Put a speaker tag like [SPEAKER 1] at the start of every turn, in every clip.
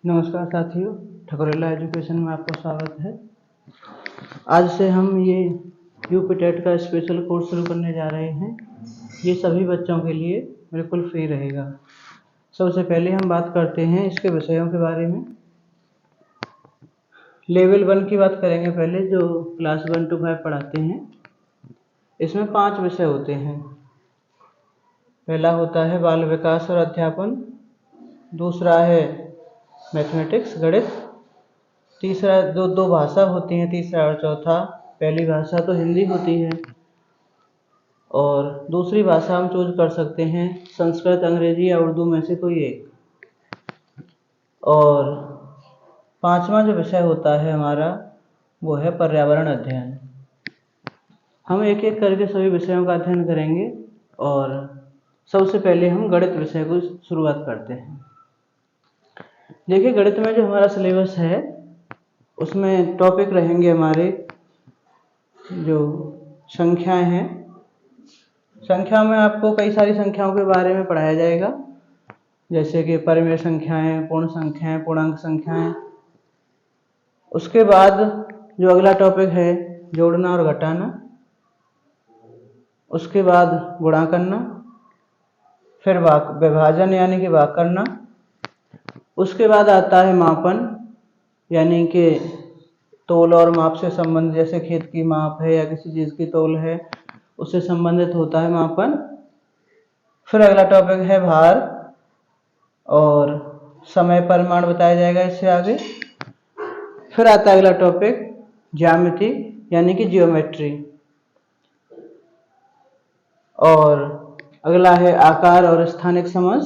[SPEAKER 1] नमस्कार साथियों, ठकुरेला एजुकेशन में आपका स्वागत है। आज से हम ये यूपी टेट का स्पेशल कोर्स शुरू करने जा रहे हैं। ये सभी बच्चों के लिए बिल्कुल फ्री रहेगा। सबसे पहले हम बात करते हैं इसके विषयों के बारे में। लेवल 1 की बात करेंगे पहले, जो क्लास 1 to 5 पढ़ाते हैं। इसमें 5 विषय होते हैं। पहला होता है बाल विकास और अध्यापन, दूसरा है मैथमेटिक्स गणित, तीसरा दो भाषा होती हैं, तीसरा और चौथा। पहली भाषा तो हिंदी होती है और दूसरी भाषा हम चूज कर सकते हैं संस्कृत, अंग्रेजी या उर्दू में से कोई एक। और पांचवा जो विषय होता है हमारा वो है पर्यावरण अध्ययन। हम एक एक करके सभी विषयों का अध्ययन करेंगे और सबसे पहले हम गणित विषय को शुरुआत करते हैं। देखिए, गणित में जो हमारा सिलेबस है उसमें टॉपिक रहेंगे हमारे जो संख्याएं हैं। संख्या में आपको कई सारी संख्याओं के बारे में पढ़ाया जाएगा, जैसे कि परिमेय संख्याएं, पूर्ण संख्याएं, पूर्णांक संख्याएं। उसके बाद जो अगला टॉपिक है जोड़ना और घटाना, उसके बाद गुणा करना, फिर विभाजन यानी कि भाग करना। उसके बाद आता है मापन, यानी कि तोल और माप से संबंधित, जैसे खेत की माप है या किसी चीज़ की तोल है, उससे संबंधित होता है मापन। फिर अगला टॉपिक है भार और समय परिमाण बताया जाएगा इससे आगे। फिर आता है अगला टॉपिक ज्यामिति यानी कि जियोमेट्री, और अगला है आकार और स्थानिक समझ।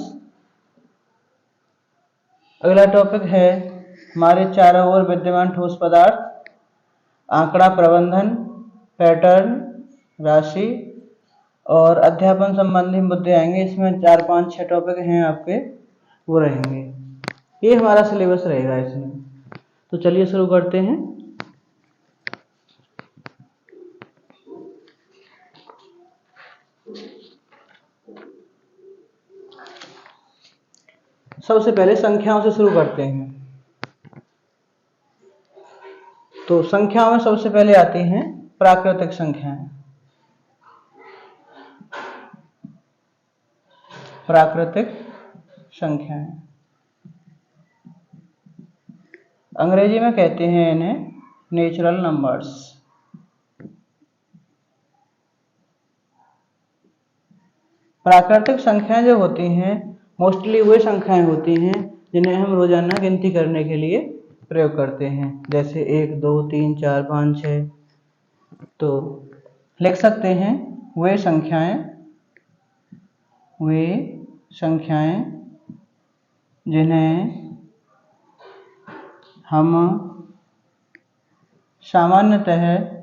[SPEAKER 1] अगला टॉपिक है हमारे चारों ओर विद्यमान ठोस पदार्थ, आंकड़ा प्रबंधन, पैटर्न, राशि और अध्यापन संबंधी मुद्दे आएंगे। इसमें 4, 5, 6 टॉपिक हैं आपके, वो रहेंगे। ये हमारा सिलेबस रहेगा इसमें। तो चलिए शुरू करते हैं। सबसे पहले संख्याओं से शुरू करते हैं। तो संख्याओं में सबसे पहले आती हैं प्राकृतिक संख्याएं। प्राकृतिक संख्याएं अंग्रेजी में कहते हैं इन्हें नेचुरल नंबर्स। प्राकृतिक संख्याएं जो होती हैं मोस्टली वे संख्याएं होती हैं जिन्हें हम रोजाना गिनती करने के लिए प्रयोग करते हैं, जैसे 1, 2, 3, 4, 5, 6। तो लिख सकते हैं वे संख्याएं जिन्हें हम सामान्यतः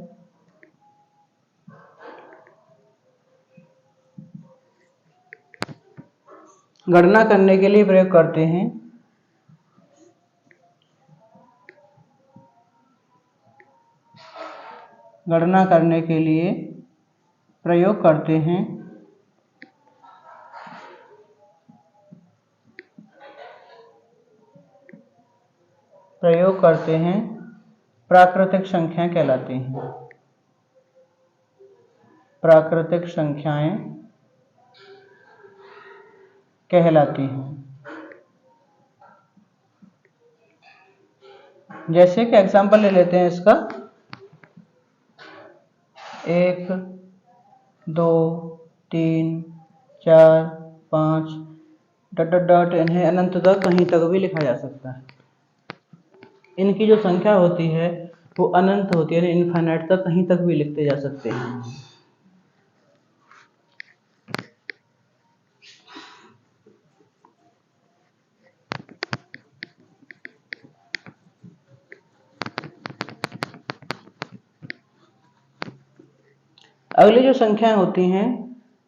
[SPEAKER 1] गणना करने के लिए प्रयोग करते हैं। गणना करने के लिए प्रयोग करते हैं। प्राकृतिक संख्याएं कहलाती हैं। प्राकृतिक संख्याएं कहलाती हैं। जैसे कि एग्जांपल ले लेते हैं इसका, 1, 2, 3, 4, 5 ... इन्हें अनंत तक कहीं तक भी लिखा जा सकता है। इनकी जो संख्या होती है वो अनंत होती है, इनफाइनाइट तक कहीं तक भी लिखते जा सकते हैं। अगली जो संख्याएं होती हैं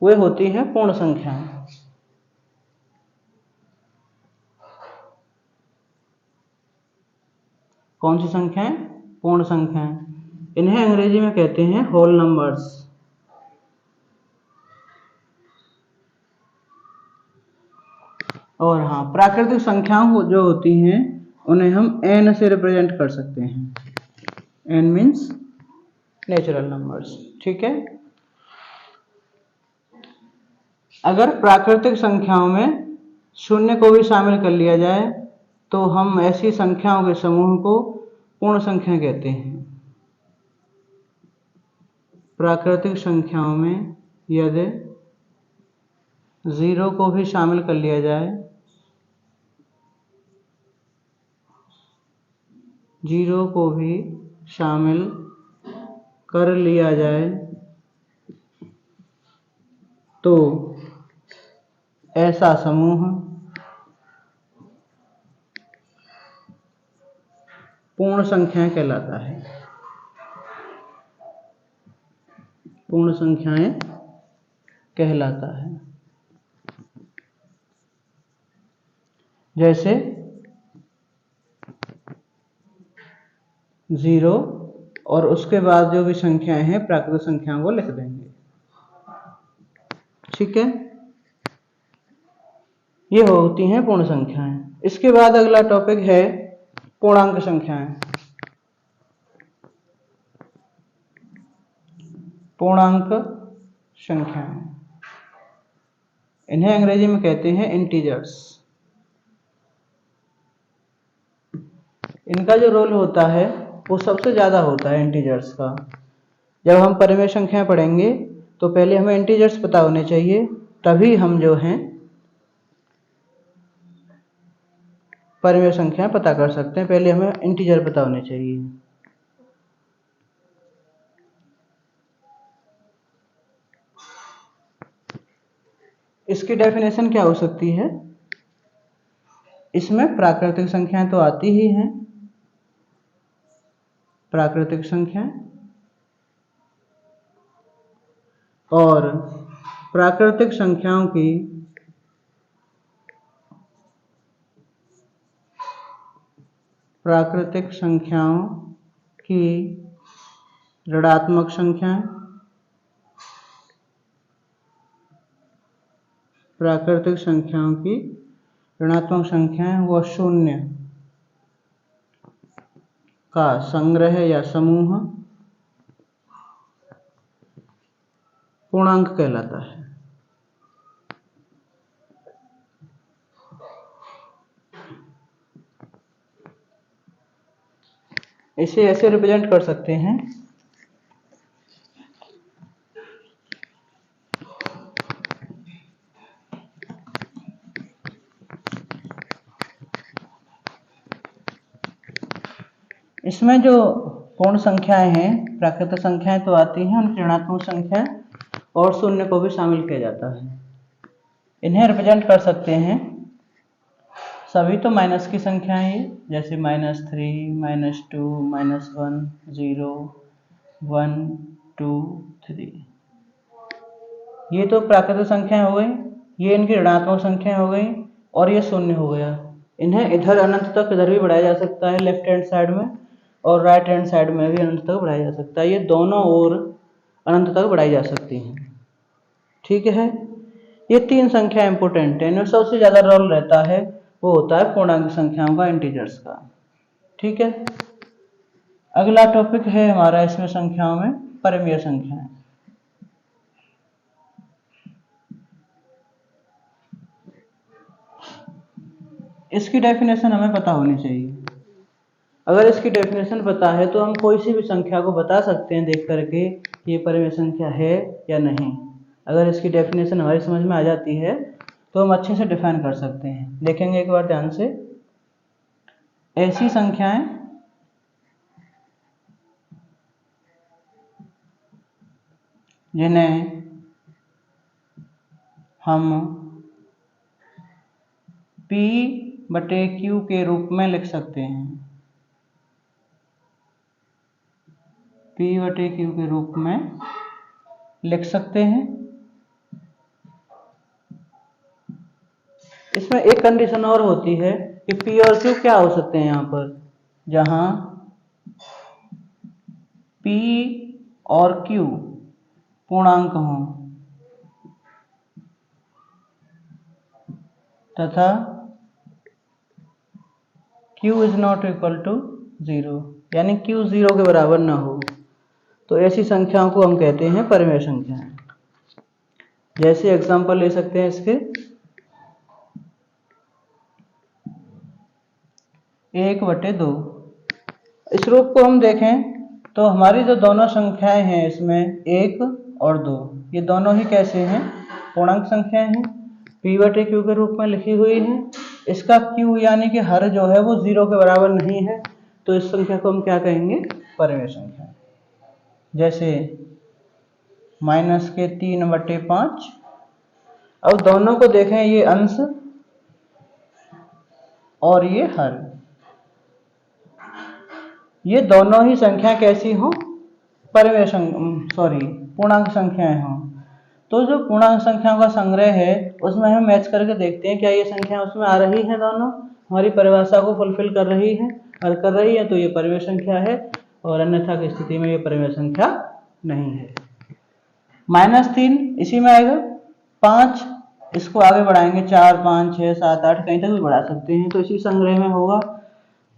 [SPEAKER 1] वे होती हैं पूर्ण संख्याएं। कौन सी संख्याएं? पूर्ण संख्याएं। इन्हें अंग्रेजी में कहते हैं होल नंबर्स। और हाँ, प्राकृतिक संख्याओं जो होती हैं उन्हें हम n से रिप्रेजेंट कर सकते हैं। n मीन्स नेचुरल नंबर्स, ठीक है। अगर प्राकृतिक संख्याओं में शून्य को भी शामिल कर लिया जाए तो हम ऐसी संख्याओं के समूह को पूर्ण संख्या कहते हैं। प्राकृतिक संख्याओं में यदि 0 को भी शामिल कर लिया जाए, 0 को भी शामिल कर लिया जाए तो ऐसा समूह पूर्ण संख्याएं कहलाता है। पूर्ण संख्याएं कहलाता है। जैसे 0 और उसके बाद जो भी संख्याएं हैं प्राकृतिक संख्याओं को लिख देंगे, ठीक है। ये होती हैं पूर्ण संख्याएं। इसके बाद अगला टॉपिक है पूर्णांक संख्याएं। पूर्णांक संख्याएं, इन्हें अंग्रेजी में कहते हैं इंटीजर्स। इनका जो रोल होता है वो सबसे ज्यादा होता है इंटीजर्स का। जब हम परिमेय संख्याएं पढ़ेंगे तो पहले हमें इंटीजर्स पता होने चाहिए, तभी हम जो हैं परिमेय संख्याएं पता कर सकते हैं। पहले हमें इंटीजर पता होने चाहिए। इसकी डेफिनेशन क्या हो सकती है? इसमें प्राकृतिक संख्याएं तो आती ही हैं, प्राकृतिक संख्याएं, और प्राकृतिक संख्याओं की ऋणात्मक संख्याएं, प्राकृतिक संख्याओं की ऋणात्मक संख्याएं व शून्य का संग्रह या समूह पूर्णांक कहलाता है। इसे ऐसे रिप्रेजेंट कर सकते हैं, इसमें जो पूर्ण संख्याएं हैं, प्राकृतिक संख्याएं तो आती हैं, उनकी ऋणात्मक संख्याएं और शून्य को भी शामिल किया जाता है। इन्हें रिप्रेजेंट कर सकते हैं सभी तो माइनस की संख्याएं, जैसे -3, -2, -1, 0, 1, 2, 3। ये तो प्राकृतिक संख्याएं हो गई, ये इनकी ऋणात्मक संख्याएं हो गई, और ये शून्य हो गया। इन्हें इधर अनंत तक इधर भी बढ़ाया जा सकता है, लेफ्ट हैंड साइड में, और राइट हैंड साइड में भी अनंत तक बढ़ाया जा सकता है। ये दोनों ओर अनंत तक बढ़ाई जा सकती हैं, ठीक है। ये 3 संख्या इंपोर्टेंट है, इनमें सबसे ज्यादा रोल रहता है वो होता है पूर्णांक संख्याओं का, इंटीजर्स का, ठीक है। अगला टॉपिक है हमारा इसमें संख्याओं में परिमेय संख्याएं। इसकी डेफिनेशन हमें पता होनी चाहिए। अगर इसकी डेफिनेशन पता है तो हम कोई सी भी संख्या को बता सकते हैं देख करके ये परिमेय संख्या है या नहीं। अगर इसकी डेफिनेशन हमारी समझ में आ जाती है तो हम अच्छे से डिफाइन कर सकते हैं। देखेंगे एक बार ध्यान से, ऐसी संख्याएं जिन्हें हम P/Q के रूप में लिख सकते हैं, P/Q के रूप में लिख सकते हैं। इसमें एक कंडीशन और होती है कि P और Q क्या हो सकते हैं यहाँ पर, जहां P और Q पूर्णांक हों तथा Q Q is not equal to 0, यानी Q 0 के बराबर ना हो, तो ऐसी संख्याओं को हम कहते हैं परिमेय संख्याएं। जैसे एग्जांपल ले सकते हैं इसके 1/2। इस रूप को हम देखें तो हमारी जो दोनों संख्याएं हैं इसमें 1 और 2, ये दोनों ही कैसे हैं? पूर्णांक संख्याएं हैं, P/Q के रूप में लिखी हुई है। इसका Q यानी कि हर जो है वो 0 के बराबर नहीं है, तो इस संख्या को हम क्या कहेंगे? परिमेय संख्या। जैसे -3/5। अब दोनों को देखें, ये अंश और ये हर, ये दोनों ही संख्या कैसी हो? परिमेय पूर्णांक संख्याएं हों। तो जो पूर्णांक संख्याओं का संग्रह है उसमें हम मैच करके देखते हैं क्या ये संख्या उसमें आ रही है, दोनों हमारी परिभाषा को फुलफिल कर रही है। अगर कर रही है तो ये परिमेय संख्या है, और अन्यथा की स्थिति में ये परिमेय संख्या नहीं है। -3 इसी में आएगा। 5 इसको आगे बढ़ाएंगे, 4, 5, 6, 7, 8 कहीं तक भी बढ़ा सकते हैं, तो इसी संग्रह में होगा।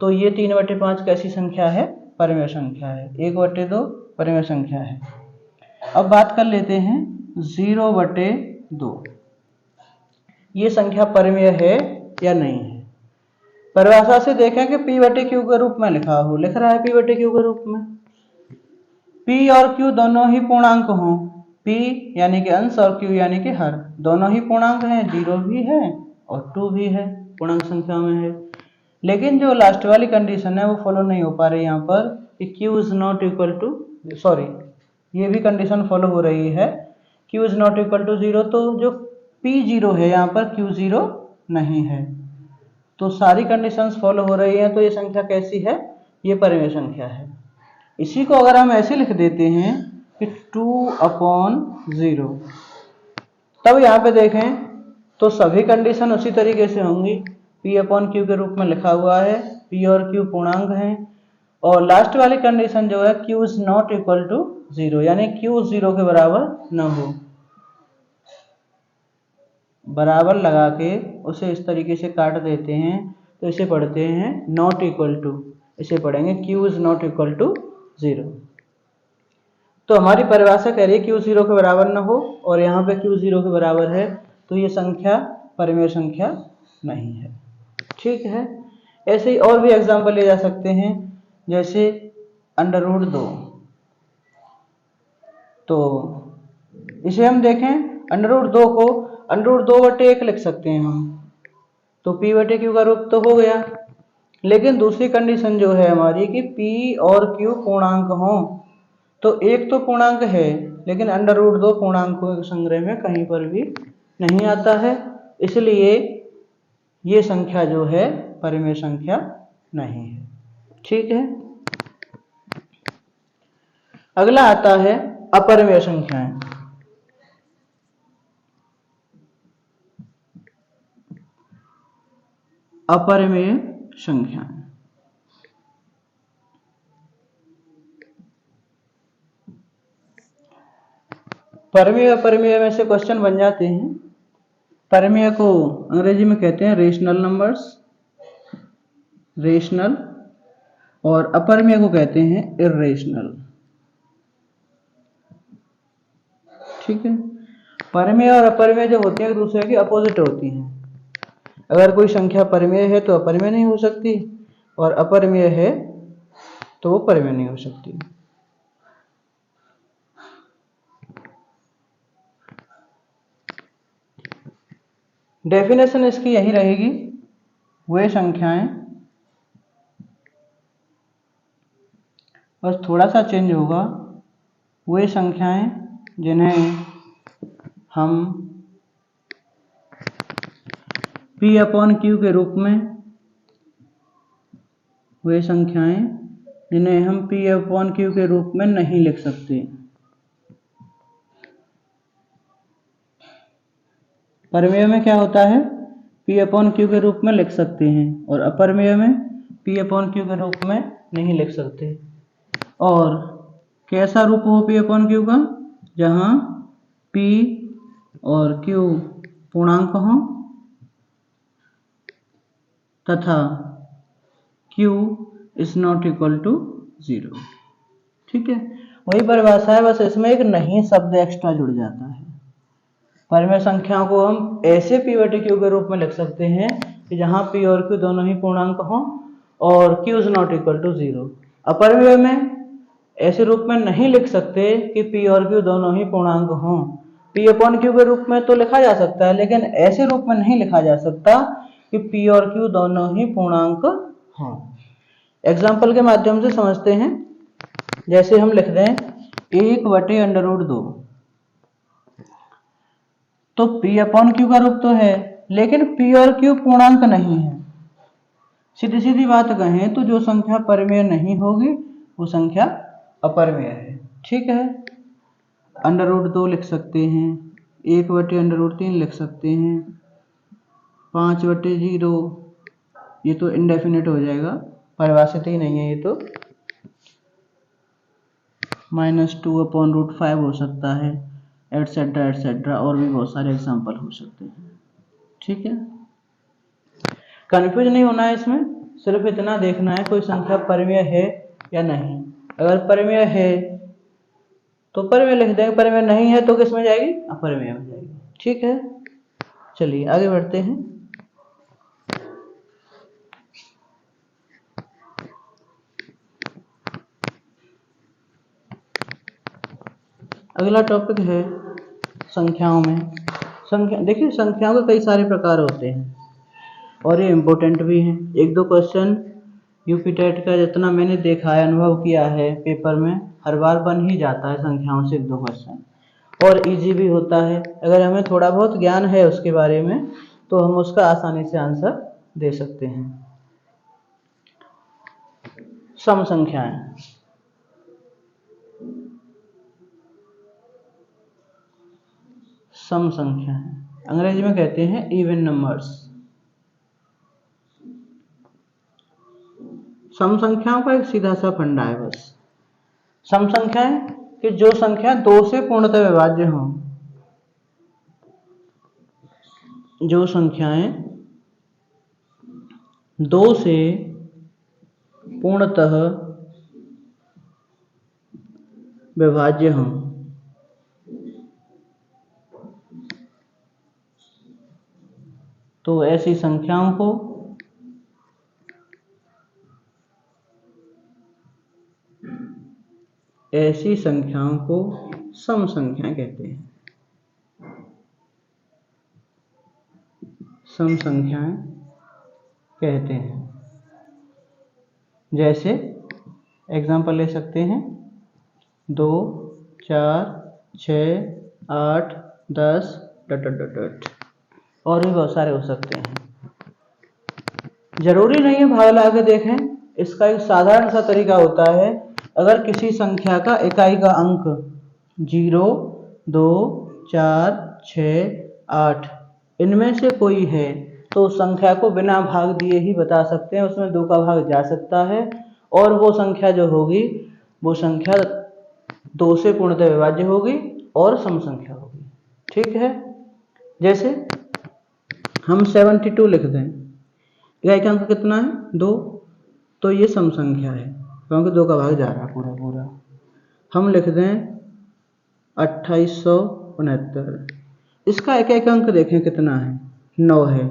[SPEAKER 1] तो ये 3/5 कैसी संख्या है? परिमेय संख्या है। 1/2 परिमेय संख्या है। अब बात कर लेते हैं 0/2, ये संख्या परिमेय है या नहीं है? परिभाषा से देखें कि P/Q के रूप में लिख रहा है P/Q के रूप में। P और Q दोनों ही पूर्णांक हों, P यानी कि अंश और Q यानी कि हर, दोनों ही पूर्णांक हैं, 0 भी है और 2 भी है, पूर्णांक संख्या में है। लेकिन जो लास्ट वाली कंडीशन है वो फॉलो नहीं हो पा रही यहाँ पर कि Q is not equal to, ये भी कंडीशन फॉलो हो रही है, Q is not equal to 0, तो जो P 0 है यहाँ पर Q 0 नहीं है। तो सारी कंडीशंस फॉलो हो रही हैं, तो ये संख्या कैसी है? ये परिमेय संख्या है। इसी को अगर हम ऐसे लिख देते हैं कि 2/0, तब यहाँ पे देखें तो सभी कंडीशन उसी तरीके से होंगी। P/Q के रूप में लिखा हुआ है, P और Q पूर्णांक हैं, और लास्ट वाली कंडीशन जो है Q is not equal to 0, यानी Q 0 के बराबर न हो। बराबर लगा के उसे इस तरीके से काट देते हैं, तो इसे पढ़ते हैं नॉट इक्वल टू, इसे पढ़ेंगे Q is not equal to 0। तो हमारी परिभाषा कह रही है Q 0 के बराबर न हो, और यहाँ पे Q 0 के बराबर है, तो ये संख्या परिमेय संख्या नहीं है। ठीक है। ऐसे ही और भी एग्जाम्पल ले जा सकते हैं, जैसे √2। तो इसे हम देखें, √2 को √2/1 लिख सकते हैं हम, तो P/Q का रूप तो हो गया। लेकिन दूसरी कंडीशन जो है हमारी कि P और Q पूर्णांक हों, तो एक तो पूर्णांक है लेकिन √2 पूर्णांकों के संग्रह में कहीं पर भी नहीं आता है, इसलिए ये संख्या जो है परिमेय संख्या नहीं है। ठीक है। अगला आता है अपरिमेय संख्याएं। अपरिमेय संख्याएं परिमेय अपरिमेय में से क्वेश्चन बन जाते हैं। परिमेय को अंग्रेजी में कहते हैं रेशनल नंबर्स, रेशनल, और अपरिमेय को कहते हैं इर्रेशनल। ठीक है। परिमेय और अपरिमेय जो होती है एक दूसरे की अपोजिट होती हैं। अगर कोई संख्या परिमेय है तो अपरिमेय नहीं हो सकती, और अपरिमेय है तो वो परिमेय नहीं हो सकती। डेफिनेशन इसकी यही रहेगी, वे संख्याएं, बस थोड़ा सा चेंज होगा, वे संख्याएं जिन्हें हम P/Q के रूप में, वे संख्याएं जिन्हें हम P/Q के रूप में नहीं लिख सकते। परिमेय में क्या होता है? P/Q के रूप में लिख सकते हैं, और अपरिमेय में P/Q के रूप में नहीं लिख सकते। और कैसा रूप हो P/Q का? जहां P और Q पूर्णांक हों तथा q is not equal to 0। ठीक है, वही परिभाषा है, बस इसमें एक नहीं शब्द एक्स्ट्रा जुड़ जाता है। परिमेय संख्याओं को हम ऐसे p बटे q के रूप में लिख सकते हैं कि जहां p और q दोनों ही पूर्णांक हों और q is not equal to 0। अपरिमेय में ऐसे रूप में नहीं लिख सकते कि p और q दोनों ही पूर्णांक हों। p अपॉन q के रूप में तो लिखा जा सकता है, लेकिन ऐसे रूप में नहीं लिखा जा सकता कि p और q दोनों ही पूर्णांक हों। एग्जाम्पल के माध्यम से समझते हैं। जैसे हम लिख दें 1/√2, तो p अपॉन q का रूप तो है, लेकिन p और q पूर्णांक नहीं है। सीधी सीधी बात कहें तो जो संख्या परिमेय नहीं होगी वो संख्या अपरिमेय है। ठीक है, √2 लिख सकते हैं, 1/√3 लिख सकते हैं, 5/0, ये तो इंडेफिनिट हो जाएगा, परिभाषित ही नहीं है ये तो। -2/√5 हो सकता है, एटसेट्रा एटसेट्रा, और भी बहुत सारे एग्जाम्पल हो सकते हैं। ठीक है, कंफ्यूज नहीं होना है इसमें, सिर्फ इतना देखना है कोई संख्या परिमेय है या नहीं। अगर परिमेय है तो परिमेय लिख देंगे, परिमेय नहीं है तो किस में जाएगी, अपरिमेय में जाएगी। ठीक है, चलिए आगे बढ़ते हैं। अगला टॉपिक है संख्याओं में। संख्या देखिए, संख्याओं के कई सारे प्रकार होते हैं और ये इम्पोर्टेंट भी हैं। एक दो क्वेश्चन यूपी टेट का जितना मैंने देखा है, अनुभव किया है, पेपर में हर बार बन ही जाता है संख्याओं से एक दो क्वेश्चन, और इजी भी होता है। अगर हमें थोड़ा बहुत ज्ञान है उसके बारे में तो हम उसका आसानी से आंसर दे सकते हैं। सम संख्याएं, सम संख्याएं अंग्रेजी में कहते हैं इवन नंबर्स। सम संख्याओं का एक सीधा सा फंडा है बस। सम संख्याएं कि जो संख्या 2 से पूर्णतः विभाज्य हो, जो संख्याएं 2 से पूर्णतः विभाज्य हों, तो ऐसी संख्याओं को सम संख्याएं कहते हैं। सम संख्याएं कहते हैं। जैसे एग्जाम्पल ले सकते हैं 2, 4, 6, 8, 10 ... और भी बहुत सारे हो सकते हैं। जरूरी नहीं है भाग ला के देखें, इसका एक साधारण सा तरीका होता है। अगर किसी संख्या का इकाई का अंक 0, 2, 4, 6, 8 इनमें से कोई है तो उस संख्या को बिना भाग दिए ही बता सकते हैं, उसमें 2 का भाग जा सकता है और वो संख्या जो होगी वो संख्या 2 से पूर्णतः विभाज्य होगी और सम संख्या होगी। ठीक है, जैसे हम 72 लिख दें, इकाई का अंक कितना है 2, तो ये सम संख्या है क्योंकि 2 का भाग जा रहा है पूरा पूरा। हम लिख दें 2869, इसका एक अंक देखें कितना है 9 है,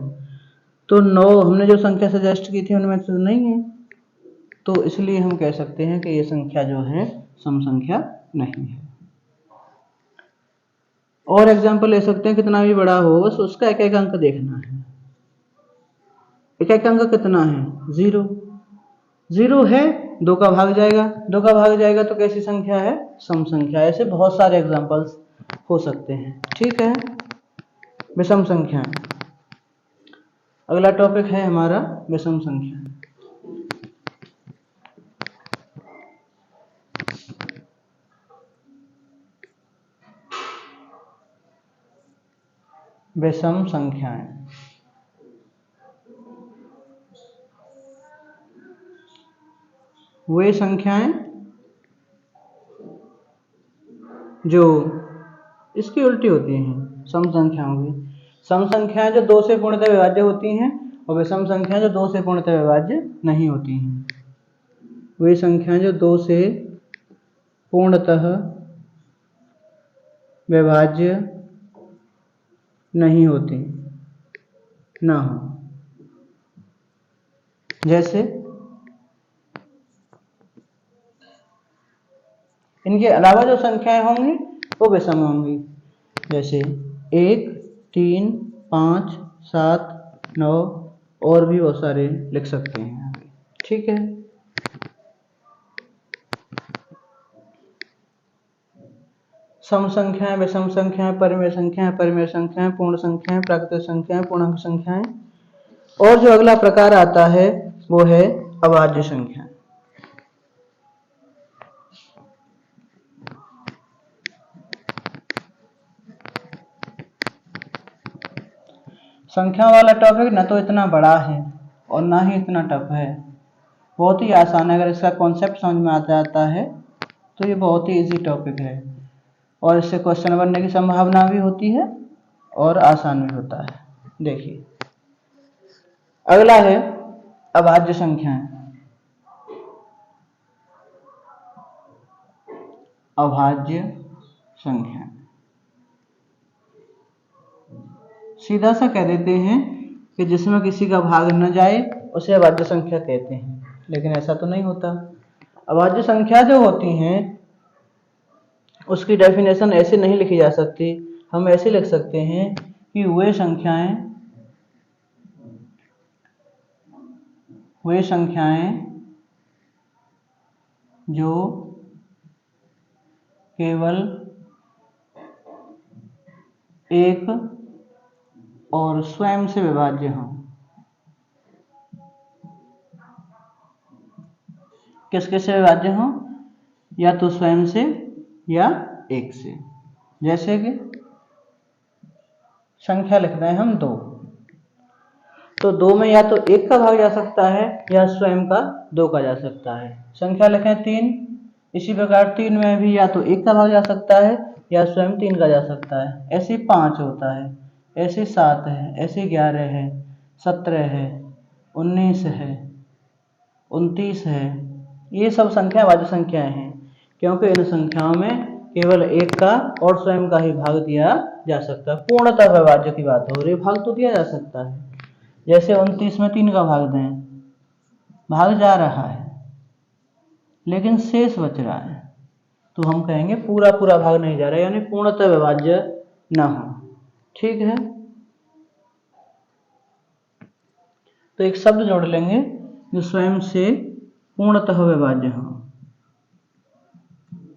[SPEAKER 1] तो 9 हमने जो संख्या सजेस्ट की थी उनमें तो नहीं है, तो इसलिए हम कह सकते हैं कि ये संख्या जो है सम संख्या नहीं है। और एग्जाम्पल ले सकते हैं, कितना भी बड़ा हो बस उसका एक अंक देखना है। एक अंक कितना है 0, 0 है 2 का भाग जाएगा, 2 का भाग जाएगा तो कैसी संख्या है सम संख्या। ऐसे बहुत सारे एग्जाम्पल्स हो सकते हैं। ठीक है, विषम संख्या। अगला टॉपिक है हमारा विषम संख्या। विषम संख्याएं वे संख्याएं जो इसकी उल्टी होती हैं सम संख्याओं की। सम संख्याएं जो 2 से पूर्णतः विभाज्य होती हैं और विषम संख्या जो 2 से पूर्णतः विभाज्य नहीं होती हैं, वे संख्याएं जो 2 से पूर्णतः विभाज्य नहीं होती ना हो। जैसे इनके अलावा जो संख्याएं होंगी वो विषम होंगी, जैसे 1, 3, 5, 7, 9 और भी बहुत सारे लिख सकते हैं। ठीक है। सम संख्याएं, विषम संख्याएं, परिमेय संख्याएं, परिमेय संख्याएं, पूर्ण संख्याएं, प्राकृतिक संख्याएं, पूर्णांक संख्याएं, और जो अगला प्रकार आता है वो है अभाज्य संख्या। संख्या वाला टॉपिक ना तो इतना बड़ा है और ना ही इतना टफ है, बहुत ही आसान है। अगर इसका कॉन्सेप्ट समझ में आ जाता है तो ये बहुत ही इजी टॉपिक है और इससे क्वेश्चन बनने की संभावना भी होती है और आसान भी होता है। देखिए अगला है अभाज्य संख्याएं। अभाज्य संख्या सीधा सा कह देते हैं कि जिसमें किसी का भाग न जाए उसे अभाज्य संख्या कहते हैं, लेकिन ऐसा तो नहीं होता। अभाज्य संख्या जो होती हैं उसकी डेफिनेशन ऐसे नहीं लिखी जा सकती। हम ऐसे लिख सकते हैं कि वे संख्याएं जो केवल एक और स्वयं से विभाज्य हों। किसके से विभाज्य हों? या तो स्वयं से या एक से। जैसे कि संख्या लिखते हैं हम 2, तो 2 में या तो 1 का भाग जा सकता है या स्वयं का 2 का जा सकता है। संख्या लिखें 3, इसी प्रकार 3 में भी या तो 1 का भाग जा सकता है या स्वयं 3 का जा सकता है। ऐसे 5 होता है, ऐसे 7 है, ऐसे 11 है, 17 है, 19 है, 29 है। ये सब संख्या अभाज्य संख्याएं हैं, क्योंकि इन संख्याओं में केवल 1 का और स्वयं का ही भाग दिया जा सकता है। पूर्णतः अभाज्य की बात हो रही है, भाग तो दिया जा सकता है। जैसे 29 में 3 का भाग दें, भाग जा रहा है लेकिन शेष बच रहा है, तो हम कहेंगे पूरा पूरा भाग नहीं जा रहा है, यानी पूर्णतः विभाज्य ना हो। ठीक है, तो एक शब्द जोड़ लेंगे जो स्वयं से पूर्णतः विभाज्य हो,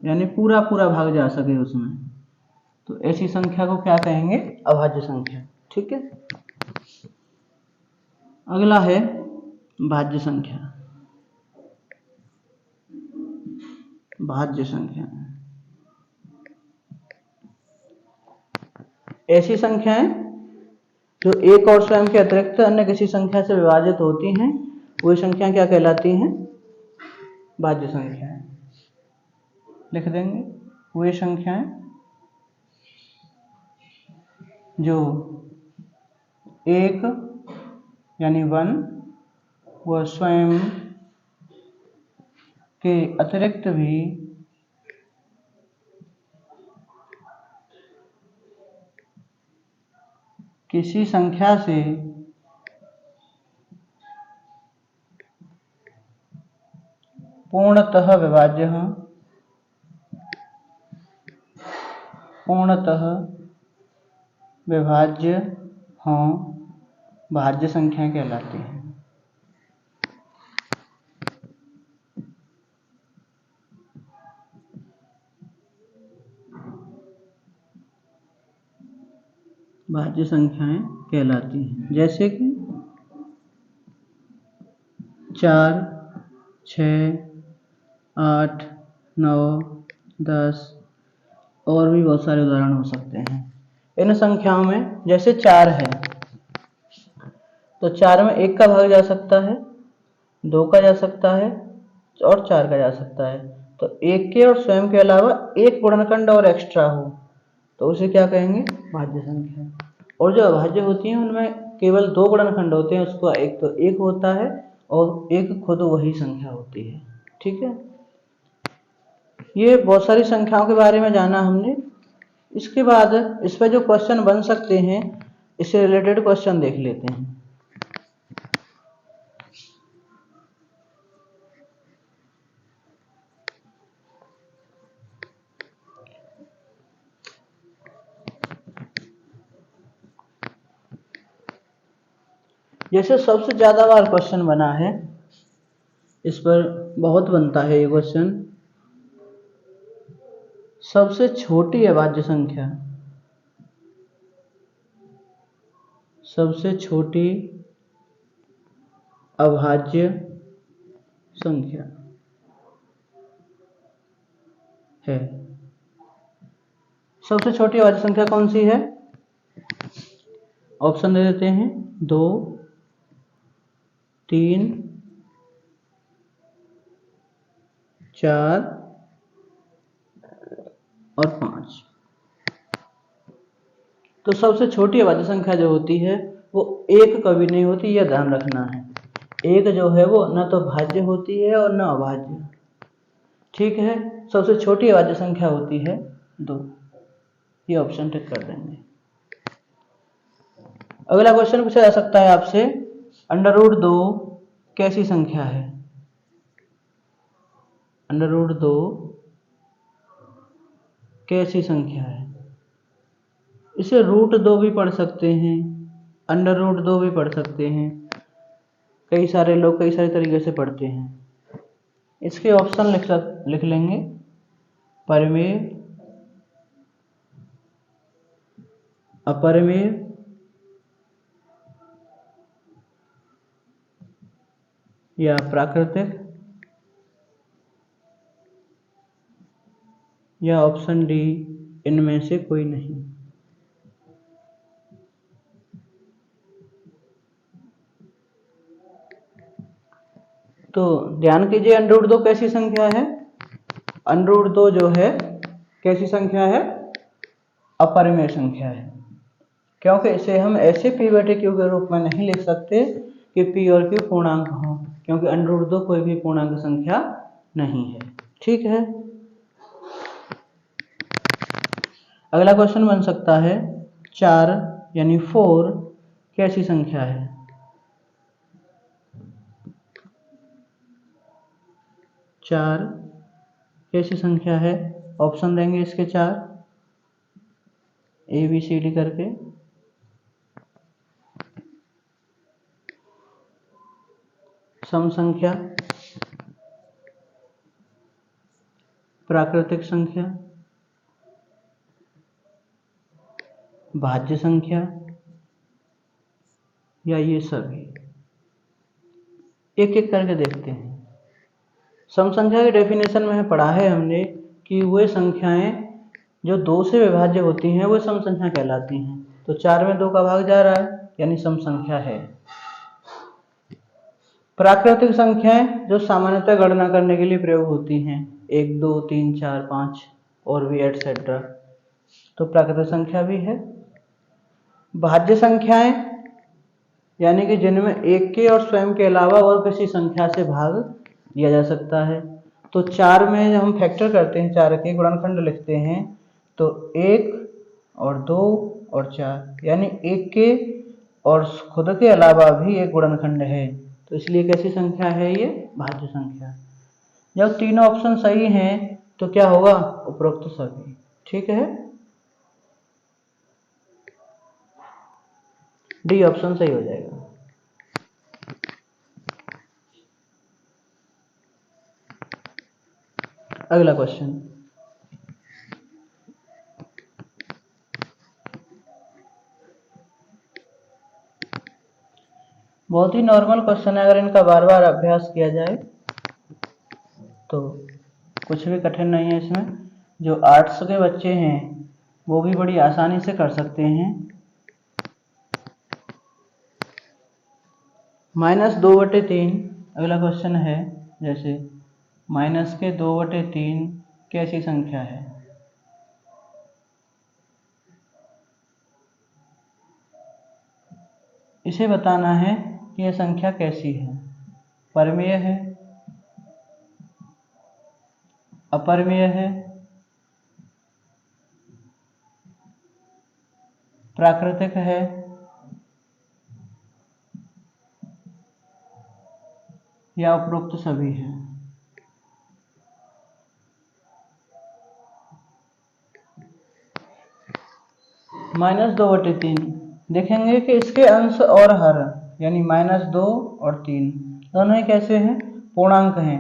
[SPEAKER 1] यानी पूरा पूरा भाग जा सके उसमें, तो ऐसी संख्या को क्या कहेंगे? अभाज्य संख्या। ठीक है, अगला है भाज्य संख्या। भाज्य संख्या ऐसी संख्याएं जो एक और स्वयं के अतिरिक्त अन्य किसी संख्या से विभाजित होती हैं, वही संख्या क्या कहलाती हैं? भाज्य संख्याएं। लिख देंगे वे संख्याएं जो एक यानी 1 व स्वयं के अतिरिक्त भी किसी संख्या से पूर्णतः विभाज्य हों। पूर्णतः विभाज्य हों, भाज्य संख्याएं कहलाती हैं। भाज्य संख्याएं कहलाती हैं, जैसे कि 4, 6, 8, 9, 10 और भी बहुत सारे उदाहरण हो सकते हैं। इन संख्याओं में जैसे 4 है तो 4 में 1 का भाग जा सकता है, 2 का जा सकता है और 4 का जा सकता है। तो 1 के और स्वयं के अलावा एक गुणनखंड और एक्स्ट्रा हो तो उसे क्या कहेंगे? भाज्य संख्या। और जो अभाज्य होती हैं उनमें केवल 2 गुणनखंड होते हैं, उसको एक तो 1 होता है और एक खुद वही संख्या होती है। ठीक है, ये बहुत सारी संख्याओं के बारे में जाना हमने। इसके बाद इस पर जो क्वेश्चन बन सकते हैं, इससे रिलेटेड क्वेश्चन देख लेते हैं। जैसे सबसे ज्यादा बार क्वेश्चन बना है, इस पर बहुत बनता है ये क्वेश्चन, सबसे छोटी अभाज्य संख्या, सबसे छोटी अभाज्य संख्या है। सबसे छोटी अभाज्य संख्या कौन सी है? ऑप्शन दे देते हैं, 2, 3, 4 और 5। तो सबसे छोटी अभाज्य संख्या जो होती है वो एक कभी नहीं होती, यह ध्यान रखना है। एक जो है वो न तो भाज्य होती है और न अभाज्य। ठीक है, सबसे छोटी अभाज्य संख्या होती है 2। ये ऑप्शन टिक कर देंगे। अगला क्वेश्चन पूछा जा सकता है आपसे, √2 कैसी संख्या है? √2 कैसी संख्या है? इसे √2 भी पढ़ सकते हैं, √2 भी पढ़ सकते हैं, कई सारे लोग कई सारे तरीके से पढ़ते हैं। इसके ऑप्शन लिख लेंगे, परिमेय, अपरिमेय, या प्राकृतिक, या ऑप्शन डी इनमें से कोई नहीं। तो ध्यान कीजिए, √2 कैसी संख्या है? √2 जो है कैसी संख्या है? अपरिमेय संख्या है, क्योंकि इसे हम ऐसे p/q के रूप में नहीं लिख सकते कि p और q पूर्णांक हों, क्योंकि √2 कोई भी पूर्णांक संख्या नहीं है। ठीक है, अगला क्वेश्चन बन सकता है, 4 यानी 4 कैसी संख्या है? 4 कैसी संख्या है? ऑप्शन देंगे इसके 4, ABCD करके। सम संख्या, प्राकृतिक संख्या, भाज्य संख्या, या ये सभी। एक एक करके देखते हैं। सम संख्या के डेफिनेशन में पढ़ा है हमने कि वे संख्याएं जो 2 से विभाज्य होती हैं वो सम संख्या कहलाती हैं। तो 4 में 2 का भाग जा रहा है, यानी सम संख्या है। प्राकृतिक संख्याएं जो सामान्यतः गणना करने के लिए प्रयोग होती हैं, 1, 2, 3, 4, 5 और भी एटसेट्रा, तो प्राकृतिक संख्या भी है। भाज्य संख्याएं यानी कि जिनमें एक के और स्वयं के अलावा और किसी संख्या से भाग दिया जा सकता है। तो 4 में जब हम फैक्टर करते हैं, 4 के गुणनखंड लिखते हैं, तो 1 और 2 और 4, यानी 1 के और खुद के अलावा भी एक गुणनखंड है, तो इसलिए कैसी संख्या है ये? भाज्य संख्या। जब तीनों ऑप्शन सही हैं तो क्या होगा? उपरोक्त सभी। ठीक है, डी ऑप्शन सही हो जाएगा। अगला क्वेश्चन, बहुत ही नॉर्मल क्वेश्चन है, अगर इनका बार बार अभ्यास किया जाए तो कुछ भी कठिन नहीं है इसमें। जो आर्ट्स के बच्चे हैं वो भी बड़ी आसानी से कर सकते हैं। -2/3 अगला क्वेश्चन है, जैसे -2/3 कैसी संख्या है? इसे बताना है कि यह संख्या कैसी है, परमेय है, अपरमेय है, प्राकृतिक है, या उपरोक्त सभी है। -2/3 देखेंगे कि इसके अंश और हर यानी -2 और 3 दोनों ही कैसे हैं, पूर्णांक हैं।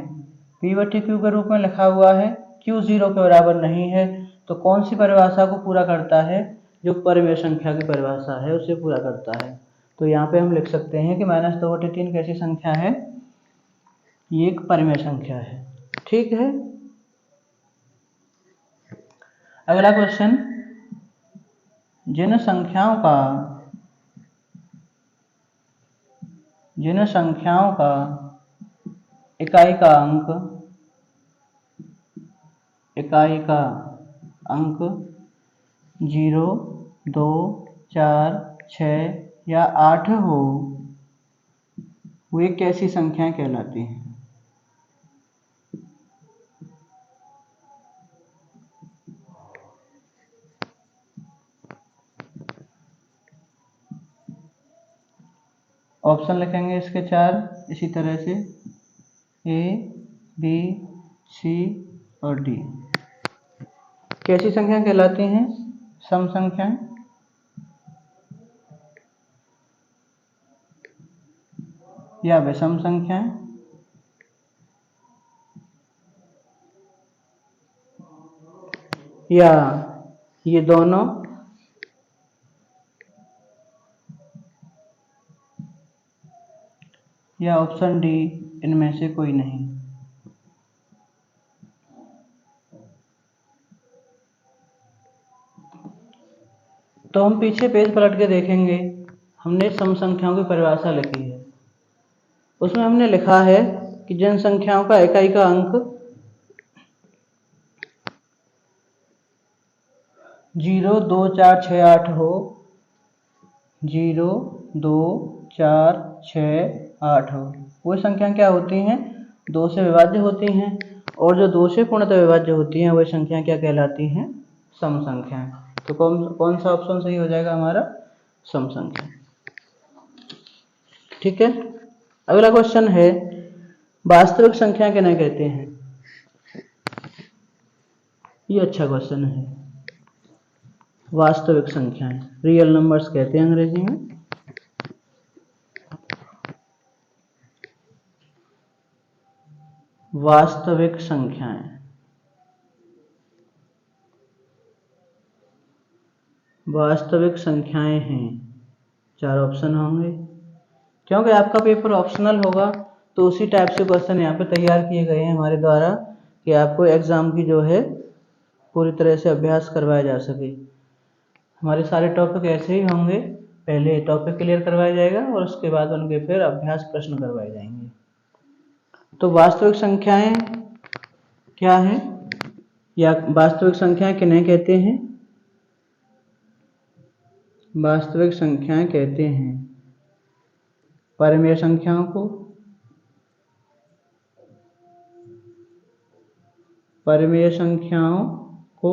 [SPEAKER 1] p/q के रूप में लिखा हुआ है, q 0 के बराबर नहीं है, तो कौन सी परिभाषा को पूरा करता है, जो परमेय संख्या की परिभाषा है उसे पूरा करता है। तो यहाँ पे हम लिख सकते हैं कि -2/3 कैसी संख्या है, ये एक परमेय संख्या है। ठीक है, अगला क्वेश्चन, जिन संख्याओं का इकाई का अंक 0, 2, 4, 6 या 8 हो, वे कैसी संख्याएं कहलाती हैं। ऑप्शन लिखेंगे इसके 4 इसी तरह से, ए, बी, सी और डी। कैसी संख्या कहलाती हैं, सम संख्याएं, या विषम संख्याएं, या ये दोनों, या ऑप्शन डी इनमें से कोई नहीं। तो हम पीछे पेज पलट के देखेंगे, हमने सम संख्याओं की परिभाषा लिखी है, उसमें हमने लिखा है कि जिन संख्याओं का इकाई का अंक 0, 2, 4, 6, 8 हो, 0, 2, 4, 6, 8 हो, वो संख्या क्या होती हैं, 2 से विभाज्य होती हैं, और जो 2 से पूर्णतः विभाज्य होती हैं वह संख्या क्या कहलाती हैं, सम संख्याएं। तो कौन सा ऑप्शन सही हो जाएगा हमारा, सम संख्या। ठीक है, अगला क्वेश्चन है, वास्तविक संख्या किन्हें कहते हैं। ये अच्छा क्वेश्चन है, वास्तविक संख्याएं, रियल नंबर्स कहते हैं अंग्रेजी में। वास्तविक संख्याएं, वास्तविक संख्याएं हैं, 4 ऑप्शन होंगे। क्योंकि आपका पेपर ऑप्शनल होगा तो उसी टाइप से क्वेश्चन यहाँ पे तैयार किए गए हैं हमारे द्वारा कि आपको एग्जाम की जो है पूरी तरह से अभ्यास करवाया जा सके। हमारे सारे टॉपिक ऐसे ही होंगे, पहले टॉपिक क्लियर करवाया जाएगा और उसके बाद उनके फिर अभ्यास प्रश्न करवाए जाएंगे। तो वास्तविक संख्याएं क्या है, या वास्तविक संख्याएं किन्हें कहते हैं, वास्तविक संख्याएं कहते हैं परमेय संख्याओं को, परमेय संख्याओं को,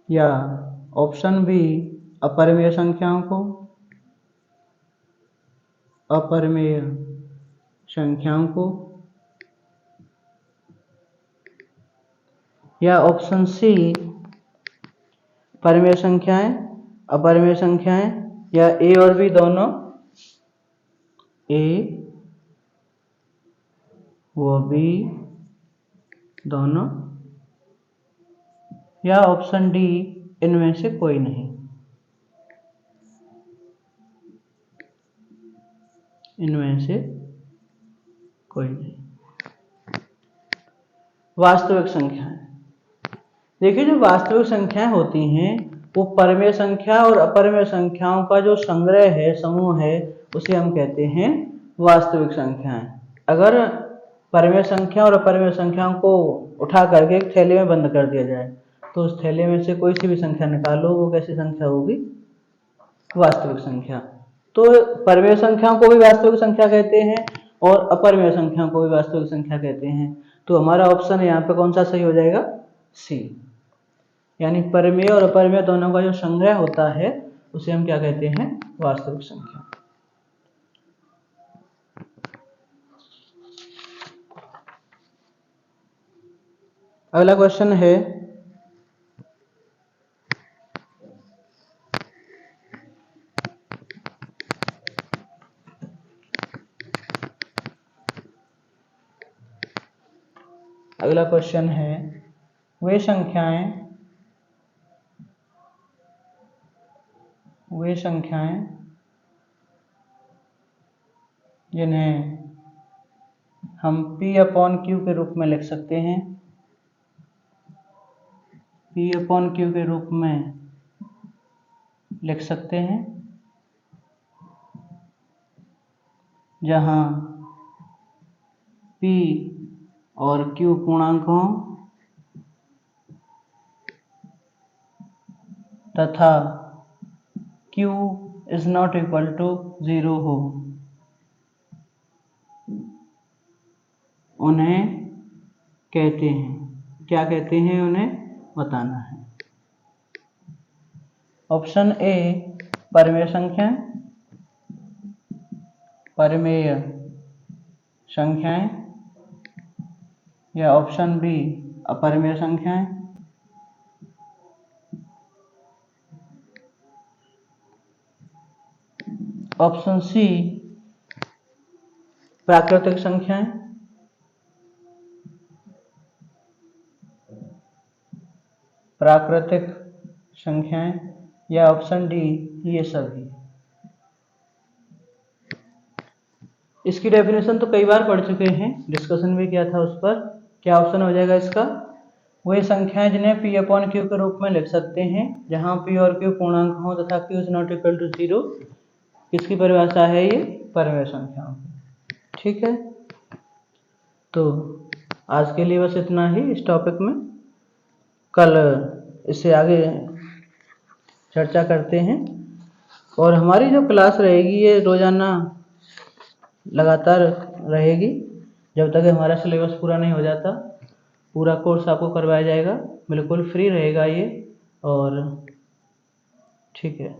[SPEAKER 1] या ऑप्शन बी अपरमेय संख्याओं को, अपरमेय संख्याओं को, या ऑप्शन सी परमेय संख्याएं, अपरमेय संख्याएं, या ए और बी दोनों, ए व बी दोनों, या ऑप्शन डी इनमें से कोई नहीं, इनमें से कोई नहीं। वास्तविक संख्याएं, देखिए जो वास्तविक संख्याएं होती हैं वो परमेय संख्या और अपरमेय संख्याओं का जो संग्रह है, समूह है, उसे हम कहते हैं वास्तविक संख्याएं। अगर परमेय संख्या और अपरमेय संख्याओं को उठा करके एक थैले में बंद कर दिया जाए तो उस थैले में से कोई सी भी संख्या निकालो, वो कैसी संख्या होगी, वास्तविक संख्या। तो परमेय संख्याओं को भी वास्तविक संख्या कहते हैं और अपरिमेय संख्याओं को भी वास्तविक संख्या कहते हैं। तो हमारा ऑप्शन यहाँ पे कौन सा सही हो जाएगा? सी। यानी परमेय और अपरिमेय दोनों का जो संग्रह होता है उसे हम क्या कहते हैं? वास्तविक संख्या। अगला क्वेश्चन है वे संख्याएं जिन्हें हम P/Q के रूप में लिख सकते हैं, P/Q के रूप में लिख सकते हैं, जहां P और Q पूर्णांक हों तथा Q is not equal to 0 हो, उन्हें कहते हैं। क्या कहते हैं? उन्हें बताना है। ऑप्शन ए परमेय संख्याएं या ऑप्शन बी अपरिमेय संख्याएं। ऑप्शन सी प्राकृतिक संख्याएं या ऑप्शन डी ये सभी। इसकी डेफिनेशन तो कई बार पढ़ चुके हैं, डिस्कशन भी किया था उस पर। क्या ऑप्शन हो जाएगा इसका? वे संख्याएं जिन्हें P/Q के रूप में लिख सकते हैं, जहां P और Q पूर्णांक हों तथा Q is not equal to 0। किसकी परिभाषा है ये? परमेय संख्याओं की। ठीक है, तो आज के लिए बस इतना ही इस टॉपिक में। कल इससे आगे चर्चा करते हैं। और हमारी जो क्लास रहेगी ये रोजाना लगातार रहेगी जब तक हमारा सिलेबस पूरा नहीं हो जाता। पूरा कोर्स आपको करवाया जाएगा, बिल्कुल फ्री रहेगा ये। और ठीक है।